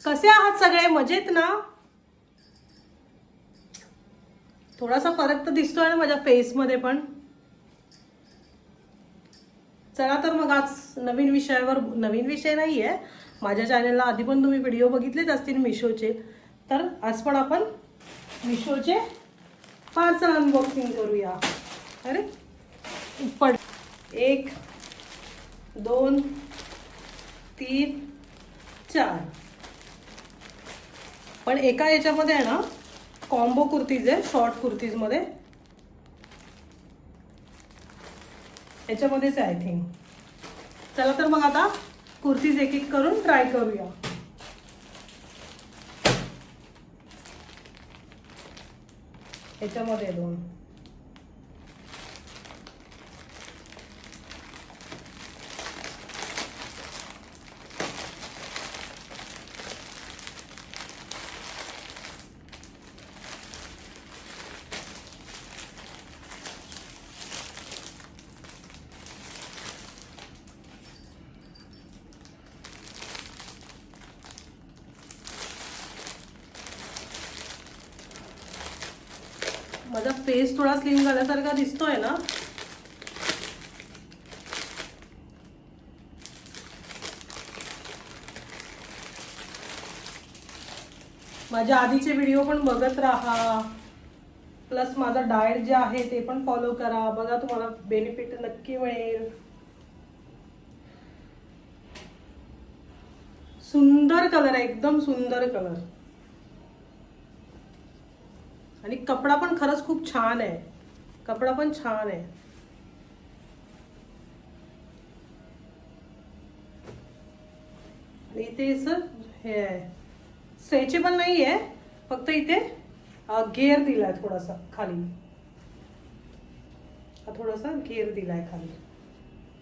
कसे आहात सगळे? मजेत ना? थोडासा फरक तर दिसतोय ना माझ्या फेस मध्ये पण. चला तर मग आज नवीन विषयावर, नवीन विषय नाहीये, माझ्या चॅनलला आधी पण तुम्ही व्हिडिओ बघितलेच असतील मिशोचे. तर आज पण आपण मिशोचे पार्सल अनबॉक्सिंग करूया. अरे पड 1 2 3 4. पण एका याच्यामध्ये आहे ना कॉम्बो कुर्तीज आहे, शॉर्ट कुर्तीज मध्ये. याच्यामध्येच आहे आय थिंक. चला तर मग आता कुर्तीज एक एक करून ट्राय करूया. याच्यामध्ये 2. माझा फेस थोडा स्लिम झाल्यासारखा दिसतोय ना. माझ्या आधीचे व्हिडिओ पण बघत राहा, प्लस माझा डाएट जे आहे ते पण फॉलो करा. बघा तुम्हाला बेनिफिट नक्की मिळेल. सुंदर कलर आहे, एकदम सुंदर कलर. आणि कपडा पण खरंच खूप छान आहे. कपडा पण छान आहे. आणि इथे सर हे आहे, स्ट्रेचेबल नाही आहे, फक्त इथे घेर दिलाय थोडासा खाली. थोडासा घेर दिलाय खाली.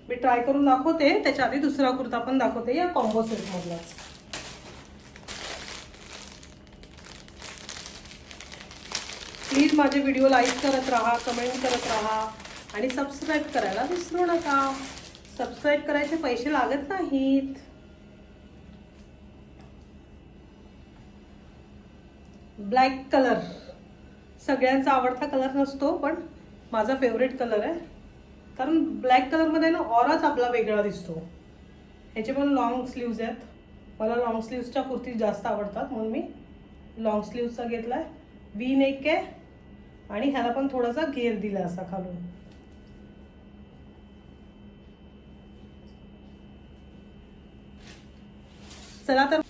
मी ट्राय करून दाखवते. त्याच्या आधी दुसरा कुर्ता पण दाखवते या कॉम्बो सेट मधलाच. प्लीज माझे व्हिडिओ लाईक करत राहा, कमेंट करत राहा आणि सबस्क्राईब करायला विसरू नका. सबस्क्राईब करायचे पैसे लागत नाहीत. ब्लॅक कलर सगळ्यांचा आवडता कलर नसतो, पण माझा फेवरेट कलर आहे. कारण ब्लॅक कलरमध्ये ना ऑराच आपला वेगळा दिसतो. ह्याचे पण लॉंग स्लीव्ज आहेत. मला लॉंग स्लीव्सच्या कुर्ती जास्त आवडतात, म्हणून मी लॉंग स्लीव्सचा घेतलाय. वी नेक आहे आणि ह्याला पण थोडासा घेर दिला असा खालून. चला तर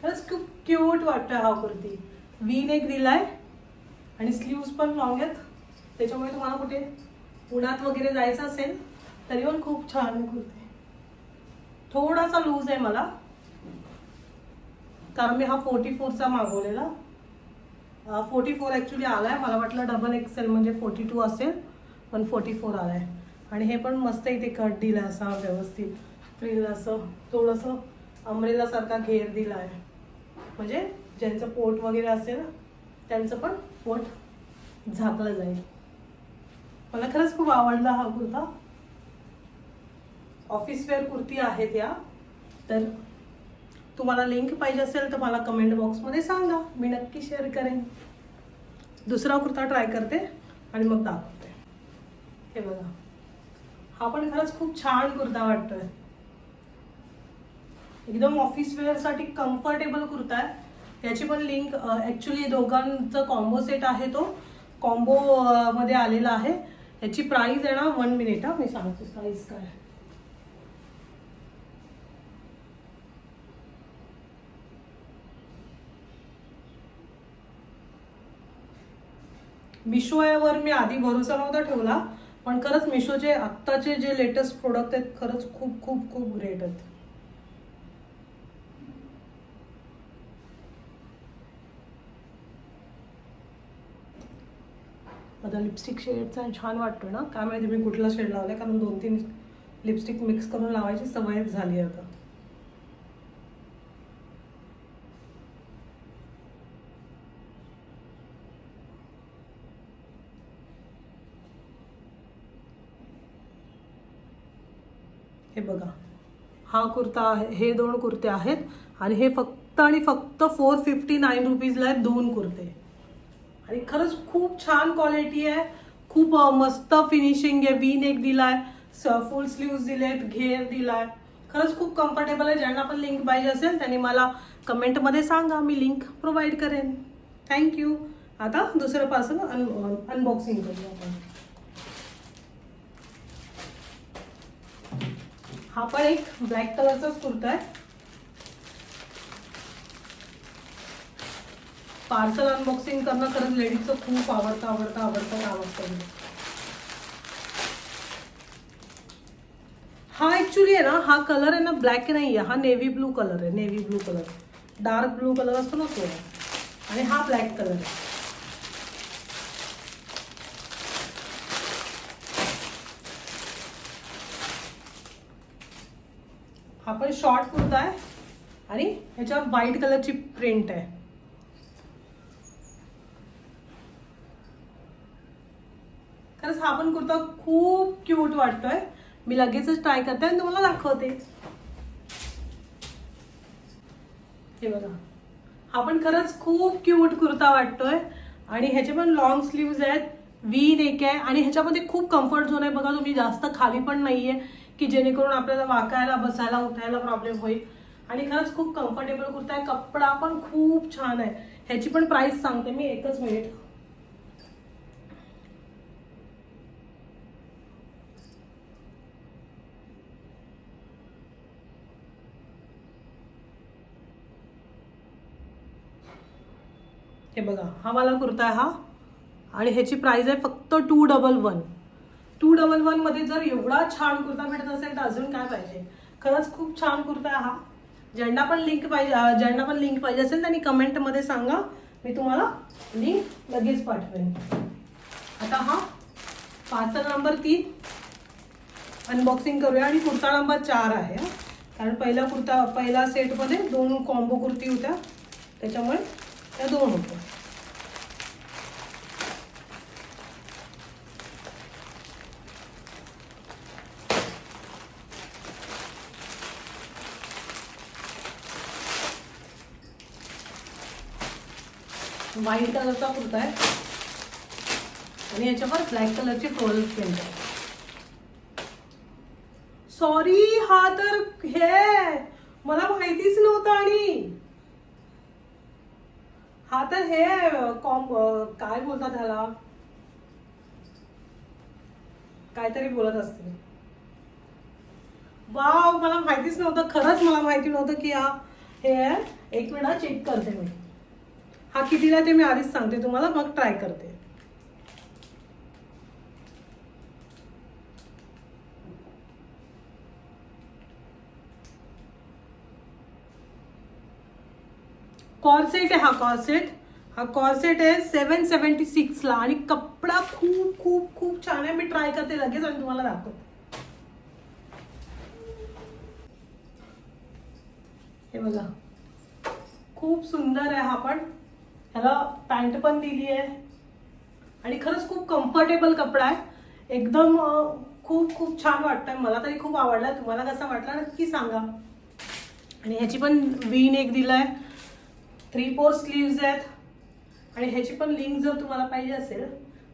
खरंच खूप क्यूट वाटतं हा कुर्ती. वी नेक दिलाय आणि स्लीव्स पण लॉंग आहेत, त्याच्यामुळे तुम्हाला कुठे उन्हात वगैरे जायचं असेल तरी पण खूप छान कुर्ती. थोडासा लूज आहे मला, कारण मी हा 44चा मागवलेला. 44 ॲक्च्युली आलाय. मला वाटलं डबल एक्सेल म्हणजे 42 असेल, पण 44 आलाय. आणि हे पण मस्त इथे कट दिला असा व्यवस्थित फ्रिल, असं थोडंसं अम्ब्रेला सारखा घेर दिला आहे. म्हणजे ज्यांचं पोट वगैरे असेल ना त्यांचं पण पोट झाकलं जाईल. मला खरंच खूप आवडला हा कुर्ता. ऑफिस वेअर कुर्ती आहेत या. तर तुम्हाला लिंक पाहिजे असेल तर मला कमेंट बॉक्समध्ये सांगा, मी नक्की शेअर करेन. दुसरा कुर्ता ट्राय करते आणि मग दाखवते. हे बघा, हा पण खरंच खूप छान कुर्ता वाटतोय. एकदम ऑफिस वेअरसाठी कम्फर्टेबल कुर्ता आहे. त्याची पण लिंक, ॲक्च्युली दोघांचा कॉम्बो सेट आहे, तो कॉम्बो मध्ये आलेला आहे. याची प्राइस आहे ना, 1 मिनिट मी सांगते प्राइस काय. मिशोवर मी आधी भरोसा नव्हता ठेवला, पण खरंच मिशोचे आत्ताचे जे लेटेस्ट प्रोडक्ट आहेत खरंच खूप खूप खूप ग्रेट आहेत. माझा लिपस्टिक शेडचा छान वाटतो ना, काय माहिती मी कुठला शेड लावलाय, कारण 2-3 लिपस्टिक मिक्स करून लावायची सवयच झाली आता. हे बघा, हा कुर्ता आहे, हे 2 कुर्ते आहेत आणि हे फक्त आणि फक्त 459 रुपीजला आहेत 2 कुर्ते. आणि खरंच खूप छान क्वालिटी आहे, खूप मस्त फिनिशिंग आहे. वी नेक दिलाय, फुल स्लीव्स दिलेत, घेर दिलाय. खरंच खूप कम्फर्टेबल आहे. ज्यांना पण लिंक पाहिजे असेल त्यांनी मला कमेंटमध्ये सांगा, मी लिंक प्रोव्हाइड करेन. थँक्यू. आता दुसरं पार्सल अनबॉक्सिंग करूया आपण. हा पण एक ब्लॅक कलरचाच कुर्ता आहे. पार्सल अनबॉक्सिंग करणं खरंच लेडीजचं खूप आवडतं काम असतं. हा ऍक्च्युली आहे ना, हा कलर आहे ना ब्लॅक नाही आहे, हा नेव्ही ब्लू कलर आहे. Navy blue colour, dark blue colour असतो ना तो आहे. आणि हा ब्लॅक कलर आहे. हा पण शॉर्ट कुर्ता आहे आणि ह्याच्यावर व्हाईट कलरची प्रिंट आहे. खरंच हा पण कुर्ता खूप क्यूट वाटतोय. मी लगेचच ट्राय करते आणि तुम्हाला दाखवते. हे बघा, हा पण खरंच खूप क्यूट कुर्ता वाटतोय आणि ह्याचे पण लॉंग स्लीव्ज आहेत, वी नेक आहे आणि ह्याच्यामध्ये खूप कम्फर्ट झोन आहे. बघा तुम्ही, जास्त खाली पण नाहीये की जेणेकरून आपल्याला वाकायला, बसायला, उठायला प्रॉब्लेम होईल. आणि खरंच खूप कम्फर्टेबल कुर्ता आहे. कपडा पण खूप छान आहे. ह्याची पण प्राइस सांगते मी, एकच मिनिट. हे बघा, हा वाला कुर्ता आहे हा आणि ह्याची प्राइस आहे फक्त 211. 211 मध्ये जर एवढा छान कुर्ता भेटत असेल तर अजून काय पाहिजे. खरंच खूप छान कुर्ता आहे हा. ज्यांना पण लिंक पाहिजे असेल त्यांनी कमेंटमध्ये सांगा, मी तुम्हाला लिंक लगेच पाठवेन. आता हा पार्सल नंबर 3 अनबॉक्सिंग करूया आणि कुर्ता नंबर 4 आहे. कारण पहिला सेटमध्ये 2 कॉम्बो कुर्ती होत्या, त्याच्यामुळे त्या 2 होत्या. व्हाईट कलरचा कुर्ता आहे आणि याच्यावर ब्लॅक कलरची फ्लोरल प्रिंट आहे. सॉरी, हा तर हे मला माहितीच नव्हतं. आणि हा तर हे काय बोलतात ह्याला, काहीतरी बोलत असते. वाव, मला माहितीच नव्हतं. खरंच मला माहिती नव्हतं की हा हे आहे. एक मिनिट चेक करते मी. हा कितीला ते मी आधीच सांगते तुम्हाला, मग ट्राय करते. कॉर्सेट आहे हा कॉर्सेट आहे 776 ला आणि कपडा खूप खूप खूप छान आहे. मी ट्राय करते लगेच आणि तुम्हाला दाखवते. हे बघा, खूप सुंदर आहे हा पण. ह्याला पॅन्ट पण दिली आहे आणि खरंच खूप कम्फर्टेबल कपडा आहे. एकदम खूप खूप छान वाटतंय. मला तरी खूप आवडला. तुम्हाला कसा वाटला नक्की सांगा. आणि ह्याची पण वी नेक दिलाय, 3/4 स्लीव्ज आहेत. आणि ह्याची पण लिंक जर तुम्हाला पाहिजे असेल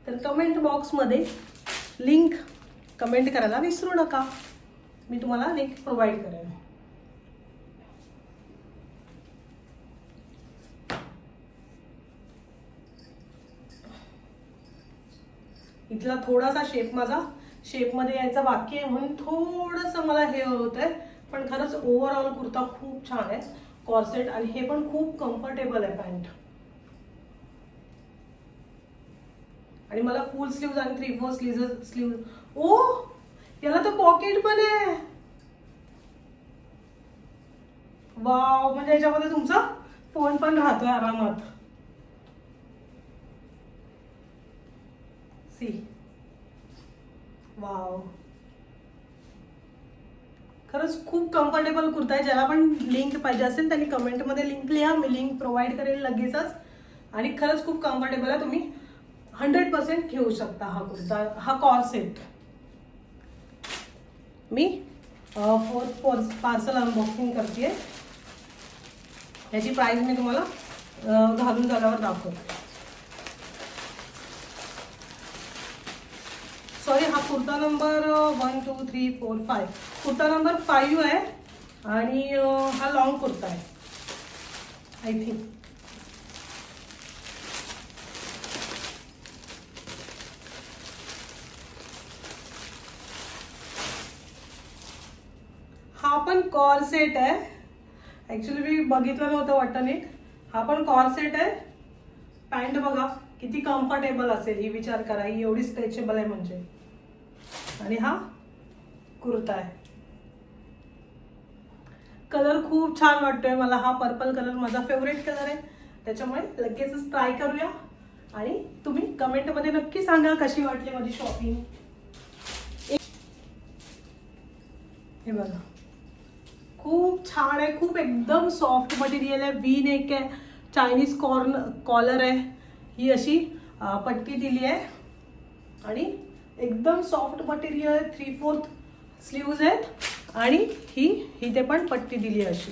तर कमेंट बॉक्समध्ये लिंक कमेंट करायला विसरू नका, मी तुम्हाला लिंक प्रोव्हाइड करेन. इथला थोडासा माझा शेपमध्ये यायचा बाकी आहे म्हणून थोडंसं मला हे होत आहे. पण खरंच ओव्हरऑल कुर्ता खूप छान आहे. कॉर्सेट आणि हे पण खूप कम्फर्टेबल आहे पॅन्ट. आणि मला फुल स्लीव्ज आणि 3/4 स्लीव्ज. ओ, याला तर पॉकेट पण आहे. वाव, म्हणजे याच्यामध्ये तुमचा फोन पण राहतोय आरामात. सी, वाव, खरंच खूप कम्फर्टेबल कुर्ता आहे. ज्याला पण लिंक पाहिजे असेल त्यांनी कमेंटमध्ये लिंक लिहा, मी लिंक प्रोव्हाइड करेल लगेचच. आणि खरंच खूप कम्फर्टेबल आहे. तुम्ही 100% घेऊ शकता हा कुर्ता, हा कॉर्सेट. मी फोर्थ पार्सल अनबॉक्सिंग करते. याची प्राइस मी तुम्हाला घालून झाल्यावर दाखवते. सॉरी, हा कुर्ता नंबर 1 2 3 4 5, कुर्ता नंबर 5 आहे आणि हा लॉंग कुर्ता आहे आय थिंक. हा पण कॉर सेट आहे. ॲक्च्युली मी बघितलं नव्हतं वाटतं नीट. हा पण कॉर सेट आहे. पॅन्ट बघा किती कम्फर्टेबल असेल, ही विचार करा, ही एवढी स्ट्रेचेबल आहे म्हणजे. आणि हा कुर्ता आहे. कलर खूप छान वाटतोय मला. हा पर्पल कलर माझा फेवरेट कलर आहे, त्याच्यामुळे लगेचच ट्राय करूया. आणि तुम्ही कमेंटमध्ये नक्की सांगा कशी वाटली माझी शॉपिंग. हे बघा खूप छान आहे, खूप एकदम सॉफ्ट मटेरियल आहे. वी नेक आहे, चायनीज कॉलर आहे. ही अशी पट्टी दिली आहे आणि एकदम सॉफ्ट मटेरियल आहे. 3/4 स्लीव्ज आहेत आणि ही ते पण पट्टी दिली आहे अशी.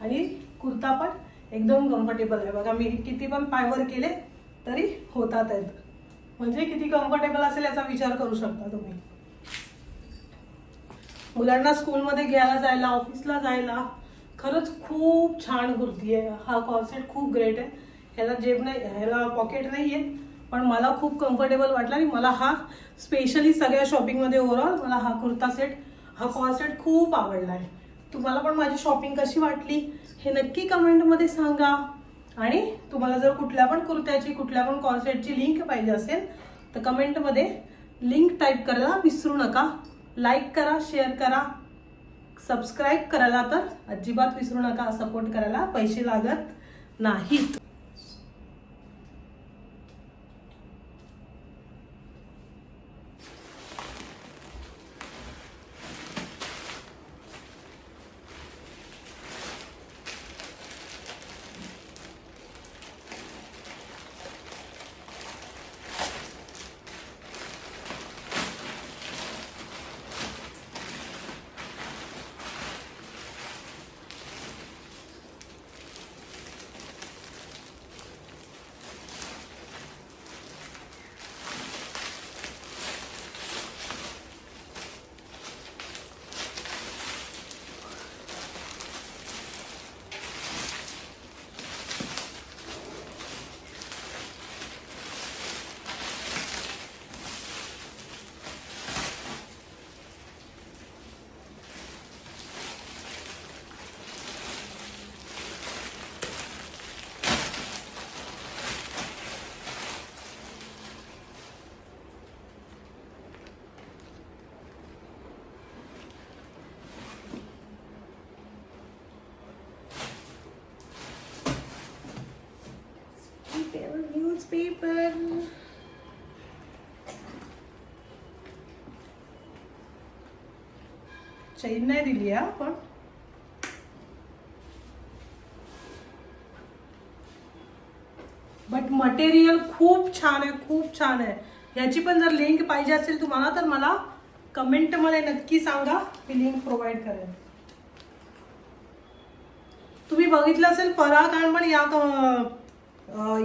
आणि कुर्ता पण एकदम कम्फर्टेबल आहे. बघा मी किती पण पायवर केले तरी होतात आहेत. म्हणजे किती कम्फर्टेबल असेल याचा विचार करू शकता तुम्ही. मुलांना स्कूलमध्ये घ्यायला जायला, ऑफिसला जायला खरंच खूप छान कुर्ती आहे. हा कॉर्सेट खूप ग्रेट आहे. ह्याला जेब नाही, ह्याला पॉकेट नाही आहे, पण मला खूप कम्फर्टेबल वाटला. आणि मला हा स्पेशली सगळ्या शॉपिंगमध्ये ओव्हरऑल मला हा कुर्ता सेट, हा कॉर्सेट खूप आवडला आहे. तुम्हाला पण माझी शॉपिंग कशी वाटली हे नक्की कमेंटमध्ये सांगा. आणि तुम्हाला जर कुठल्या पण कुर्त्याची, कुठल्या पण कॉर्सेटची लिंक पाहिजे असेल तर कमेंटमध्ये लिंक टाईप करायला विसरू नका. लाईक करा, शेअर करा, सबस्क्राईब करायला तर अजिबात विसरू नका. सपोर्ट करायला पैसे लागत नाहीत. न्यूजपेपर चैन नाही दिली आहे पण बट मटेरियल खूप छान आहे, खूप छान आहे. याची पण जर लिंक पाहिजे असेल तुम्हाला तर मला कमेंटमध्ये नक्की सांगा, मी लिंक प्रोव्हाइड करेन. तुम्ही बघितलं असेल पराग पण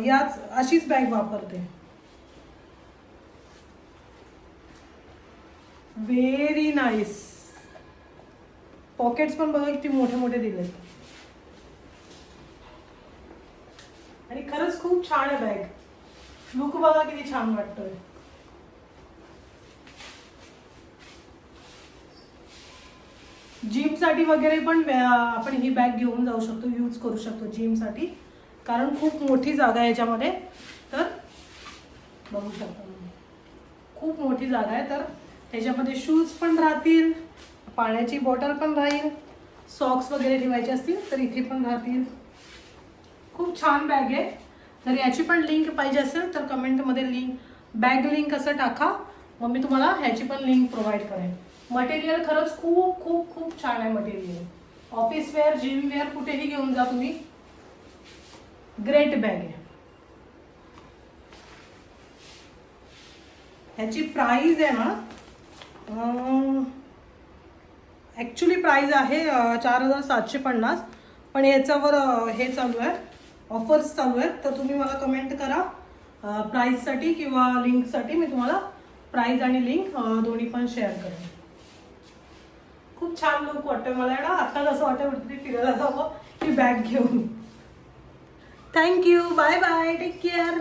याच अशीच बॅग वापरते. Very nice. पॉकेट्स पण बघा किती मोठे मोठे दिले आणि खरंच खूप छान आहे बॅग. लुक बघा किती छान वाटतोय. जिम साठी वगैरे पण आपण ही बॅग घेऊन जाऊ शकतो, यूज करू शकतो जिम साठी, कारण खूप मोठी जागा आहे याच्यामध्ये. तर बघू शकता खूप मोठी जागा आहे. तर त्याच्यामध्ये शूज पण राहतील, पाण्याची बॉटल पण राहील, सॉक्स वगैरे ठेवायचे असतील तर इथे पण राहतील. खूप छान बॅग आहे. जर याची पण लिंक पाहिजे असेल तर कमेंटमध्ये लिंक, बॅग लिंक असं टाका, मग मी तुम्हाला ह्याची पण लिंक प्रोव्हाइड करेन. मटेरियल खरंच खूप खूप खूप छान आहे material. Office wear, gym wear कुठेही घेऊन जा तुम्ही. ग्रेट बॅग आहे. ह्याची प्राइस आहे ना ॲक्च्युली प्राईज आहे 4750, पण याच्यावर हे चालू आहे, ऑफर्स चालू आहेत. तर तुम्ही मला कमेंट करा प्राईजसाठी किंवा लिंकसाठी. मी तुम्हाला प्राईज आणि लिंक दोन्ही पण शेअर करेन. खूप छान लुक वाटतोय मला ना. आता कसं वाटतं कुठेतरी फिरायला जावं ही बॅग घेऊन. Thank you, bye bye, take care.